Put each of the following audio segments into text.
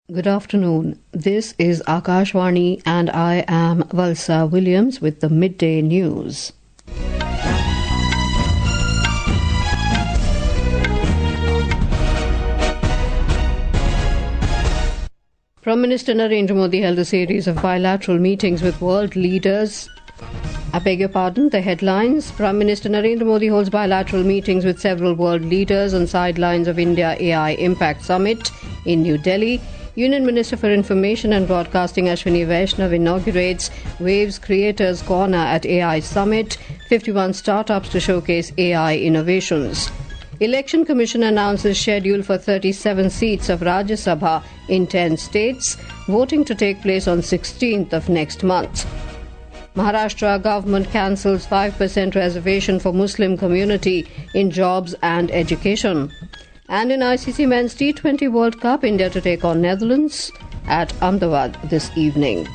Good afternoon. This is Akashwani and I am Valsa Williams with the midday news. Prime Minister Narendra Modi held a series of bilateral meetings with world leaders. The headlines. Prime Minister Narendra Modi holds bilateral meetings with several world leaders on sidelines of India AI Impact Summit in New Delhi. Union Minister for Information and Broadcasting Ashwini Vaishnaw inaugurates Waves Creators Corner at AI Summit, 51 startups to showcase AI innovations. Election Commission announces schedule for 37 seats of Rajya Sabha in 10 states, voting to take place on 16th of next month. Maharashtra government cancels 5% reservation for Muslim community in jobs and education. And in ICC Men's T20 World Cup, India to take on Netherlands at Ahmedabad this evening.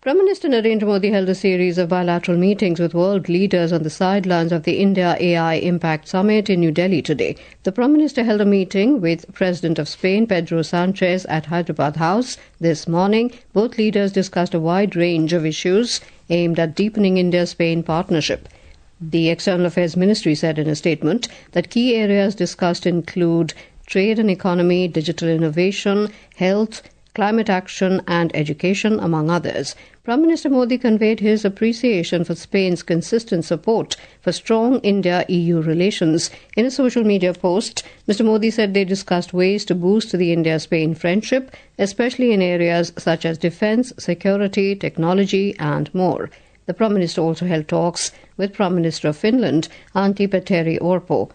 Prime Minister Narendra Modi held a series of bilateral meetings with world leaders on the sidelines of the India AI Impact Summit in New Delhi today. The Prime Minister held a meeting with President of Spain, Pedro Sanchez, at Hyderabad House this morning. Both leaders discussed a wide range of issues aimed at deepening India-Spain partnership. The External Affairs Ministry said in a statement that key areas discussed include trade and economy, digital innovation, health, climate action and education, among others. Prime Minister Modi conveyed his appreciation for Spain's consistent support for strong India-EU relations. In a social media post, Mr. Modi said they discussed ways to boost the India-Spain friendship, especially in areas such as defence, security, technology and more. The Prime Minister also held talks with Prime Minister of Finland, Antti Petteri Orpo.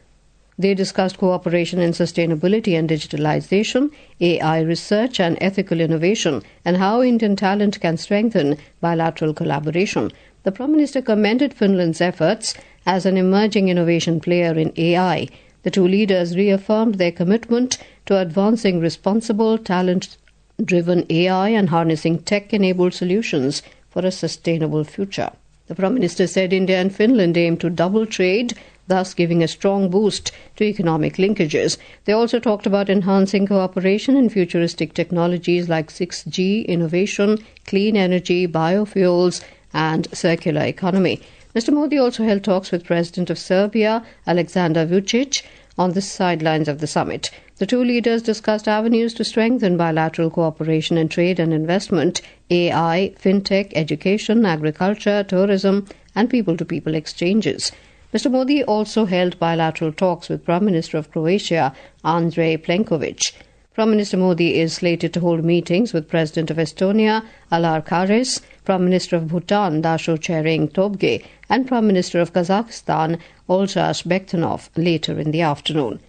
They discussed cooperation in sustainability and digitalization, AI research and ethical innovation, and how Indian talent can strengthen bilateral collaboration. The Prime Minister commended Finland's efforts as an emerging innovation player in AI. The two leaders reaffirmed their commitment to advancing responsible, talent-driven AI and harnessing tech-enabled solutions for a sustainable future. The Prime Minister said India and Finland aim to double trade, thus giving a strong boost to economic linkages. They also talked about enhancing cooperation in futuristic technologies like 6G, innovation, clean energy, biofuels and circular economy. Mr. Modi also held talks with President of Serbia, Aleksandar Vučić, on the sidelines of the summit. The two leaders discussed avenues to strengthen bilateral cooperation in trade and investment, AI, fintech, education, agriculture, tourism and people-to-people exchanges. Mr. Modi also held bilateral talks with Prime Minister of Croatia, Andrej Plenković. Prime Minister Modi is slated to hold meetings with President of Estonia, Alar Karis, Prime Minister of Bhutan, Dasho Tshering Tobge, and Prime Minister of Kazakhstan, Olzhas Bektanov, later in the afternoon.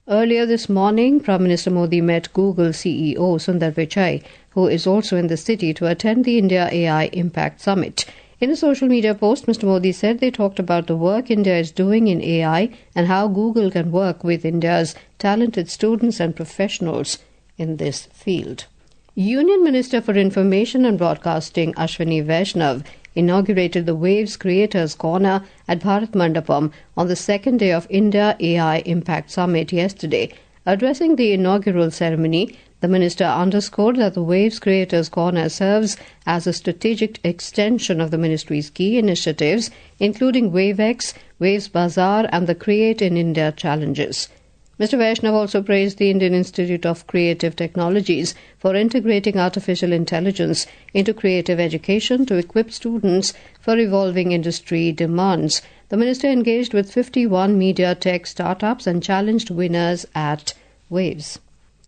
Earlier this morning, Prime Minister Modi met Google CEO Sundar Pichai, who is also in the city, to attend the India AI Impact Summit. In a social media post, Mr. Modi said they talked about the work India is doing in AI and how Google can work with India's talented students and professionals in this field. Union Minister for Information and Broadcasting Ashwini Vaishnaw inaugurated the Waves Creators Corner at Bharat Mandapam on the second day of India AI Impact Summit yesterday. Addressing the inaugural ceremony, the minister underscored that the Waves Creators Corner serves as a strategic extension of the ministry's key initiatives, including WaveX, Waves Bazaar and the Create in India challenges. Mr. Vaishnaw also praised the Indian Institute of Creative Technologies for integrating artificial intelligence into creative education to equip students for evolving industry demands. The minister engaged with 51 media tech startups and challenged winners at Waves.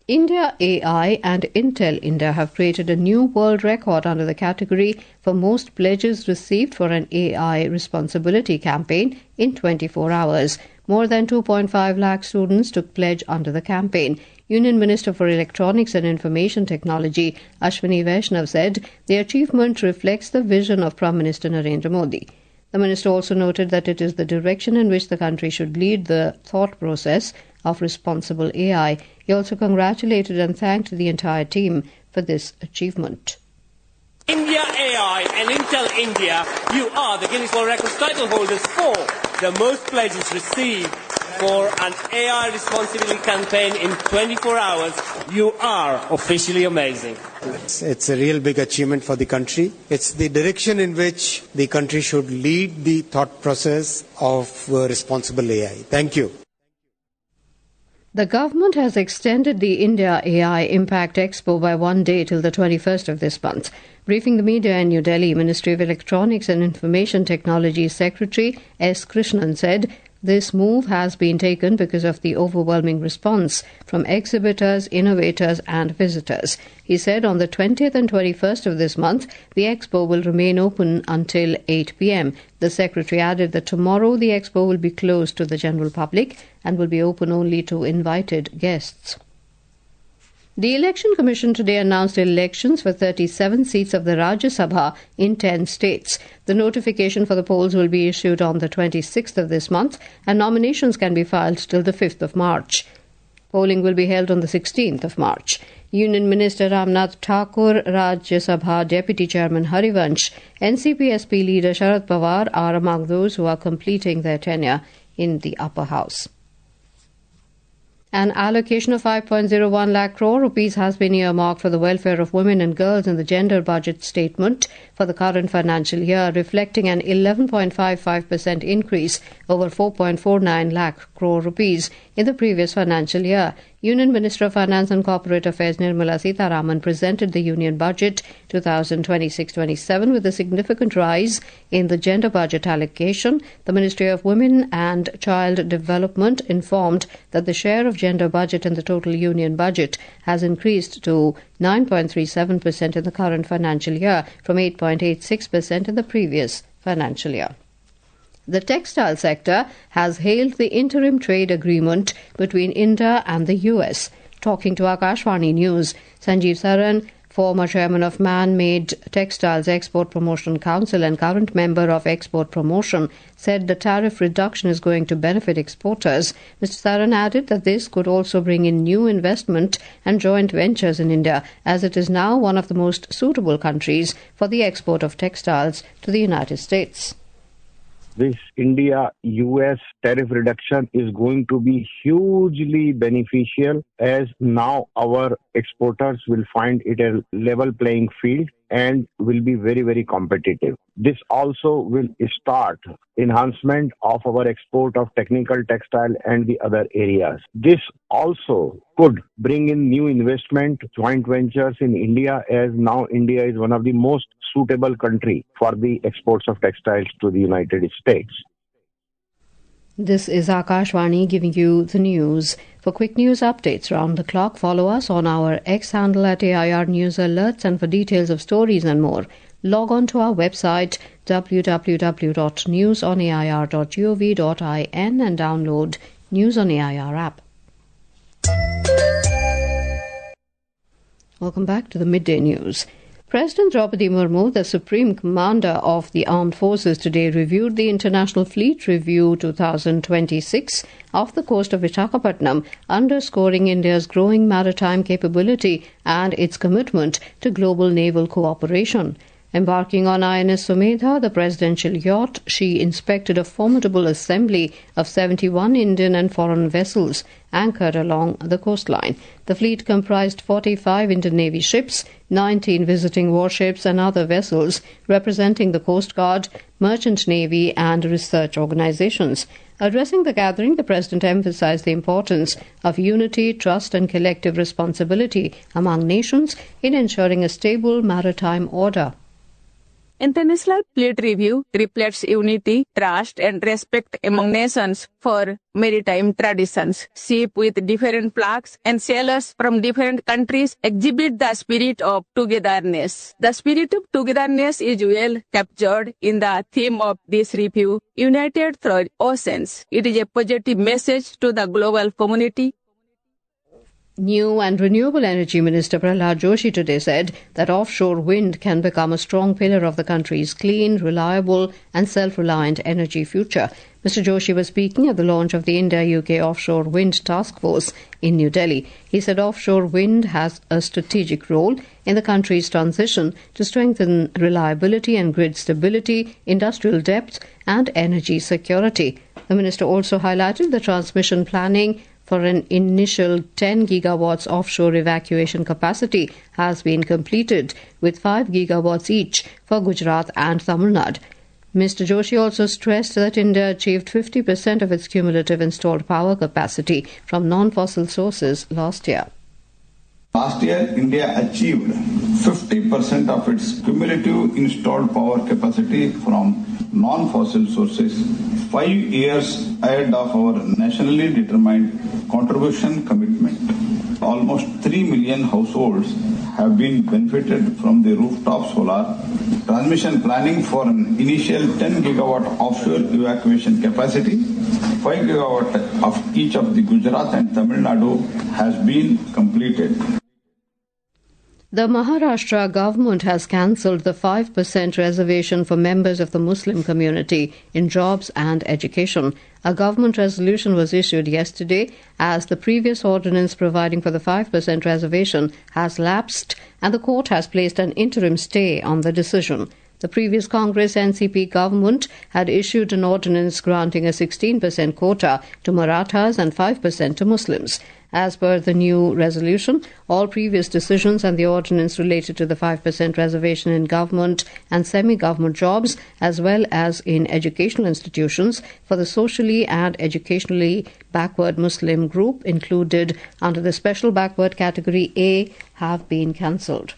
India AI and Intel India have created a new world record under the category for most pledges received for an AI responsibility campaign in 24 hours. More than 2.5 lakh students took pledge under the campaign. Union Minister for Electronics and Information Technology Ashwini Vaishnaw said the achievement reflects the vision of Prime Minister Narendra Modi. The minister also noted that it is the direction in which the country should lead the thought process of responsible AI. He also congratulated and thanked the entire team for this achievement. India AI and Intel India, you are the Guinness World Records title holders for the most pledges received for an AI responsibility campaign in 24 hours. You are officially amazing. It's a real big achievement for the country. It's the direction in which the country should lead the thought process of responsible AI. Thank you. The government has extended the India AI Impact Expo by one day till the 21st of this month. Briefing the media in New Delhi, Ministry of Electronics and Information Technology Secretary S. Krishnan said this move has been taken because of the overwhelming response from exhibitors, innovators and visitors. He said on the 20th and 21st of this month, the expo will remain open until 8 p.m. The Secretary added that tomorrow the expo will be closed to the general public and will be open only to invited guests. The Election Commission today announced elections for 37 seats of the Rajya Sabha in 10 states. The notification for the polls will be issued on the 26th of this month and nominations can be filed till the 5th of March. Polling will be held on the 16th of March. Union Minister Ramnath Thakur, Rajya Sabha Deputy Chairman Harivansh, NCP-SP leader Sharad Pawar are among those who are completing their tenure in the upper house. An allocation of 5.01 lakh crore rupees has been earmarked for the welfare of women and girls in the gender budget statement for the current financial year, reflecting an 11.55% increase over 4.49 lakh crore rupees in the previous financial year. Union Minister of Finance and Corporate Affairs Nirmala Sitharaman presented the Union Budget 2026-27 with a significant rise in the gender budget allocation. The Ministry of Women and Child Development informed that the share of gender budget in the total Union budget has increased to 9.37% in the current financial year from 8.86% in the previous financial year. The textile sector has hailed the interim trade agreement between India and the US. Talking to Akashvani News, Sanjeev Saran, former chairman of Man-Made Textiles Export Promotion Council and current member of Export Promotion, said the tariff reduction is going to benefit exporters. Mr. Saran added that this could also bring in new investment and joint ventures in India, as it is now one of the most suitable countries for the export of textiles to the United States. This India-US tariff reduction is going to be hugely beneficial, as now our exporters will find it a level playing field and will be very, very competitive. This also will start enhancement of our export of technical textile and the other areas. This also could bring in new investment, joint ventures in India, as now India is one of the most suitable country for the exports of textiles to the United States. This is Akashvani giving you the news. For quick news updates round the clock, follow us on our X handle at AIR News Alerts, and for details of stories and more, log on to our website www.newsonair.gov.in and download News on AIR app. Welcome back to the Midday News. President Draupadi Murmu, the Supreme Commander of the Armed Forces, today reviewed the International Fleet Review 2026 off the coast of Visakhapatnam, underscoring India's growing maritime capability and its commitment to global naval cooperation. Embarking on INS Sumedha, the presidential yacht, she inspected a formidable assembly of 71 Indian and foreign vessels anchored along the coastline. The fleet comprised 45 Indian Navy ships, 19 visiting warships and other vessels representing the Coast Guard, Merchant Navy and research organizations. Addressing the gathering, the President emphasized the importance of unity, trust and collective responsibility among nations in ensuring a stable maritime order. International Fleet Review reflects unity, trust and respect among nations for maritime traditions. Ships with different flags and sailors from different countries exhibit the spirit of togetherness. The spirit of togetherness is well captured in the theme of this review, United Through Oceans. It is a positive message to the global community. New and Renewable Energy Minister Prahlad Joshi today said that offshore wind can become a strong pillar of the country's clean, reliable and self-reliant energy future. Mr. Joshi was speaking at the launch of the India-UK Offshore Wind Task Force in New Delhi. He said offshore wind has a strategic role in the country's transition to strengthen reliability and grid stability, industrial depth and energy security. The minister also highlighted the transmission planning for an initial 10 gigawatts offshore evacuation capacity has been completed, with 5 gigawatts each for Gujarat and Tamil Nadu. Mr. Joshi also stressed that India achieved 50% of its cumulative installed power capacity from non-fossil sources last year. Last year, India achieved 50% of its cumulative installed power capacity from non-fossil sources, 5 years ahead of our nationally determined contribution commitment. Almost 3 million households have been benefited from the rooftop solar. Transmission planning for an initial 10 gigawatt offshore evacuation capacity, 5 gigawatt of each of the Gujarat and Tamil Nadu has been completed. The Maharashtra government has cancelled the 5% reservation for members of the Muslim community in jobs and education. A government resolution was issued yesterday as the previous ordinance providing for the 5% reservation has lapsed and the court has placed an interim stay on the decision. The previous Congress NCP government had issued an ordinance granting a 16% quota to Marathas and 5% to Muslims. As per the new resolution, all previous decisions and the ordinance related to the 5% reservation in government and semi-government jobs, as well as in educational institutions for the socially and educationally backward Muslim group included under the special backward category A, have been cancelled.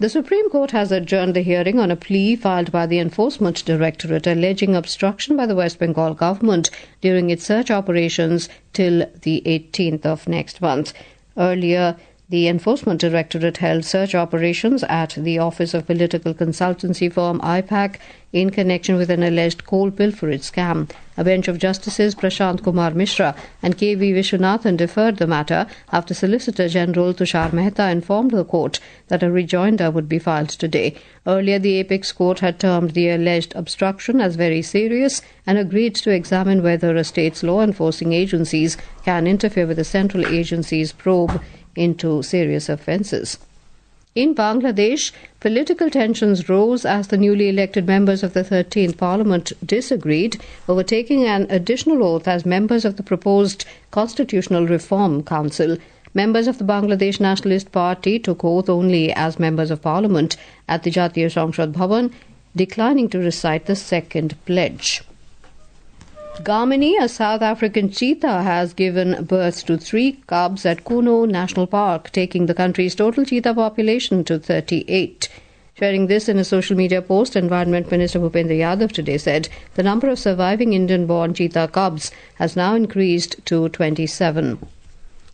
The Supreme Court has adjourned the hearing on a plea filed by the Enforcement Directorate alleging obstruction by the West Bengal government during its search operations till the 18th of next month. Earlier, the Enforcement Directorate held search operations at the office of political consultancy firm IPAC in connection with an alleged coal pilferage scam. A bench of Justices Prashant Kumar Mishra and K.V. Vishwanathan deferred the matter after Solicitor General Tushar Mehta informed the court that a rejoinder would be filed today. Earlier, the Apex Court had termed the alleged obstruction as very serious and agreed to examine whether a state's law enforcing agencies can interfere with the central agency's probe into serious offences. In Bangladesh, political tensions rose as the newly elected members of the 13th Parliament disagreed over taking an additional oath as members of the proposed Constitutional Reform Council. Members of the Bangladesh Nationalist Party took oath only as members of Parliament at the Jatiya Samsad Bhavan, declining to recite the second pledge. Gamini, a South African cheetah, has given birth to 3 cubs at Kuno National Park, taking the country's total cheetah population to 38. Sharing this in a social media post, Environment Minister Bhupendra Yadav today said the number of surviving Indian-born cheetah cubs has now increased to 27.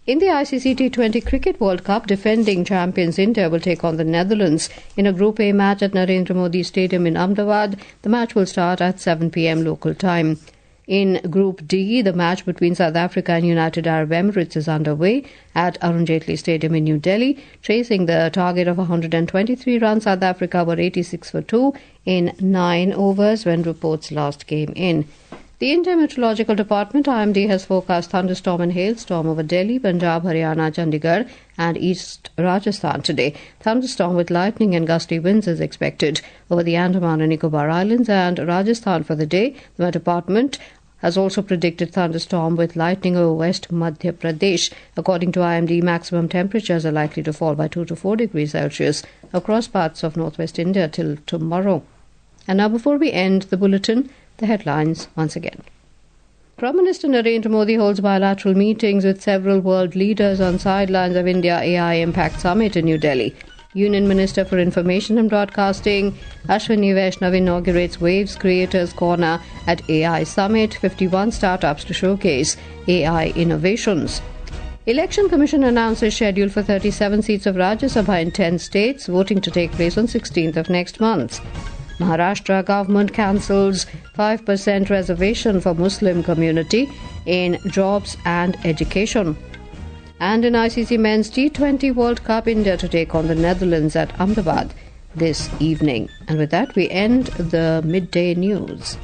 In the ICC T20 Cricket World Cup, defending champions India will take on the Netherlands in a Group A match at Narendra Modi Stadium in Ahmedabad. The match will start at 7 p.m. local time. In Group D, the match between South Africa and United Arab Emirates is underway at Arun Jaitley Stadium in New Delhi. Chasing the target of 123 runs, South Africa were 86 for 2 in 9 overs when reports last came in. The Indian Meteorological Department, IMD, has forecast thunderstorm and hailstorm over Delhi, Punjab, Haryana, Chandigarh and East Rajasthan today. Thunderstorm with lightning and gusty winds is expected over the Andaman and Nicobar Islands and Rajasthan for the day. The department has also predicted thunderstorm with lightning over West Madhya Pradesh. According to IMD, maximum temperatures are likely to fall by 2 to 4 degrees Celsius across parts of northwest India till tomorrow. And now, before we end the bulletin, the headlines once again. Prime Minister Narendra Modi holds bilateral meetings with several world leaders on sidelines of India AI Impact Summit in New Delhi. Union Minister for Information and Broadcasting Ashwini Vaishnaw inaugurates Waves Creators Corner at AI Summit, 51 startups to showcase AI innovations. Election Commission announces schedule for 37 seats of Rajya Sabha in 10 states, voting to take place on 16th of next month. Maharashtra government cancels 5% reservation for Muslim community in jobs and education. And in ICC Men's T20 World Cup, India to take on the Netherlands at Ahmedabad this evening. And with that, we end the midday news.